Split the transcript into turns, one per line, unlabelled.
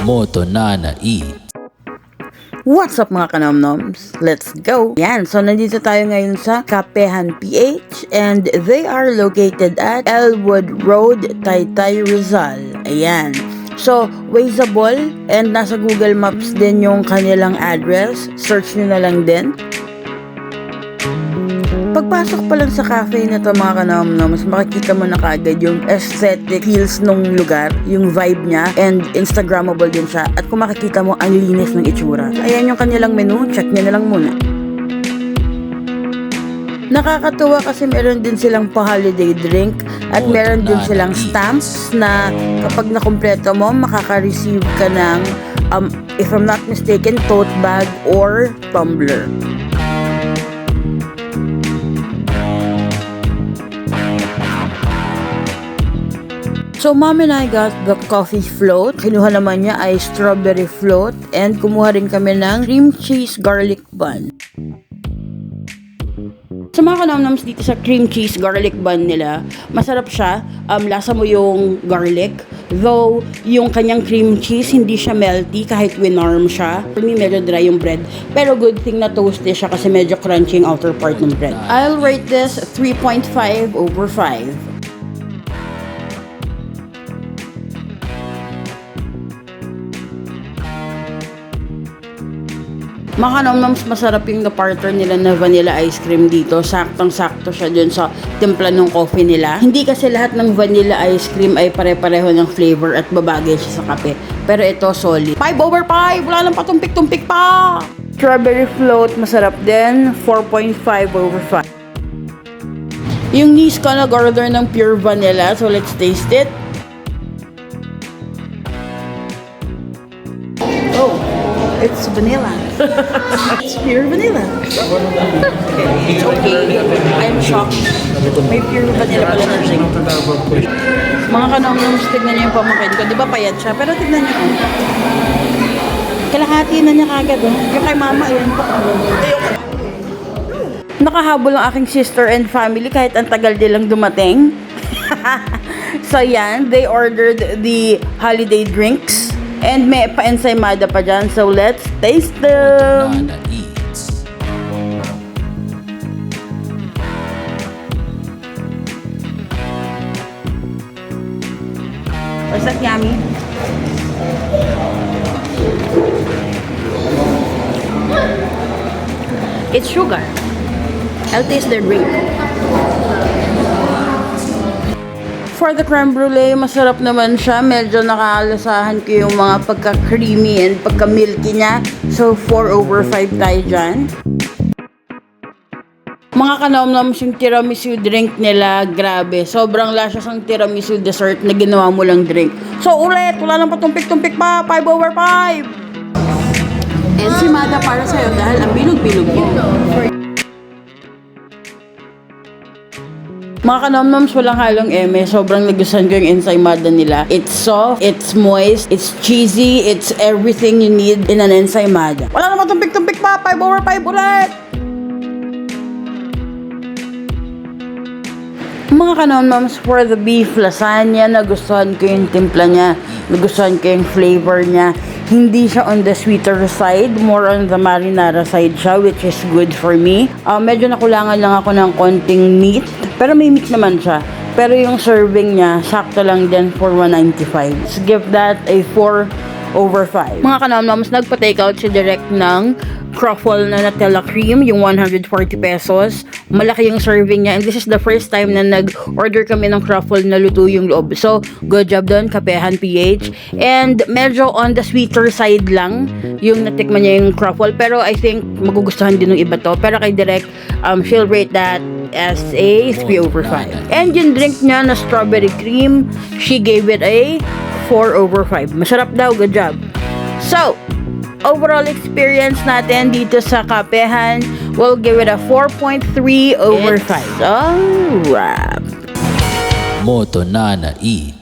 Moto Nana E.
What's up mga kanomnoms? Let's go! Yan, so nandito tayo ngayon sa Kapehan PH and they are located at Elwood Road, Taytay, Rizal. Ayan. So, Wazeable and nasa Google Maps din yung kanilang address. Search nyo na lang din. Pagpasok pa lang sa cafe na to mga kanomnoms, makikita mo na kaagad yung aesthetic feels nung lugar, yung vibe niya, and Instagrammable din siya. At kung makikita mo, ang linis ng itsura. So, ayan yung kanilang menu, check nyo na lang muna. Nakakatuwa kasi meron din silang pa-holiday drink at meron din silang stamps na kapag nakumpleto mo, makaka-receive ka ng, if I'm not mistaken, tote bag or tumbler. So, mom and I got the coffee float. Kinuha naman niya ay strawberry float. And kumuha rin kami ng cream cheese garlic bun. Sa mga kanomnoms dito sa cream cheese garlic bun nila, masarap siya. Lasa mo yung garlic. Though, yung kanyang cream cheese, hindi siya melty kahit winarm siya. For me, medyo dry yung bread. Pero good thing na toasty siya kasi medyo crunchy yung outer part ng bread. I'll rate this 3.5 over 5. Mga kanomnoms, masarap yung na-partner nila na vanilla ice cream dito. Saktong-sakto siya dun sa timpla ng coffee nila. Hindi kasi lahat ng vanilla ice cream ay pare-pareho ng flavor at babagay siya sa kape. Pero ito, solid. 5 over 5! Wala nang patumpik-tumpik pa! Strawberry float, masarap din. 4.5 over 5. Yung niece ko nag-order ng pure vanilla, so let's taste it. Oh, it's vanilla. It's pure vanilla. It's okay. I'm shocked. May pure vanilla pala na drink. Mga kanomnoms, tignan niyo yung pamangkin ko. Di ba payat siya? Pero tignan niyo. Kalahati na niya kagad. Yung kay mama, yun po. Nakahabol ang aking sister and family kahit ang tagal nilang dumating. So yan, they ordered the holiday drinks. And may pa-ensaymada pa dyan. So, let's taste them!
Nana eats.
Was that yummy? It's sugar. I'll taste the drink. For the creme brulee, masarap naman siya. Medyo nakakalasahan ko yung mga pagka-creamy and pagka-milky niya. So, 4 over 5 tayo dyan. Mga kanomnoms, yung tiramisu drink nila, grabe. Sobrang lasas ang tiramisu dessert na ginawa mo lang drink. So, ulit! Wala nang patumpik-tumpik pa! 5 over 5! Ensaymada para sa'yo dahil ang bilog-bilog yun. Mga kanomnoms, walang halong eme. Sobrang nagustuhan ko yung ensaymada nila. It's soft, it's moist, it's cheesy, it's everything you need in an ensaymada. Wala naman tumpik-tumpik pa! 5 over 5 ulit! Mga kanomnoms, for the beef lasagna, nagustuhan ko yung timpla niya. Nagustuhan ko yung flavor niya. Hindi siya on the sweeter side, more on the marinara side siya, which is good for me. Medyo nakulangan lang ako ng konting meat, pero may meat naman siya. Pero yung serving niya, sakto lang din for 195. So give that a 4 over 5. Mga kanomnoms, nagpa-takeout si Direct ng truffle na Nutella cream, yung 140 pesos. Malaki yung serving niya, and this is the first time na nag-order kami ng truffle na luto yung loob. So, good job doon, Kapehan PH. And medyo on the sweeter side lang yung natikman niya yung truffle, pero I think magugustuhan din ng iba to. Pero kay Direct, she'll rate that as a 3 over 5. And yung drink niya na strawberry cream, she gave it a 4 over 5. Masarap daw, good job. So, overall experience natin dito sa Kapehan, we'll give it a 4.3 over 5. Oh, wrap.
Moto Nana E.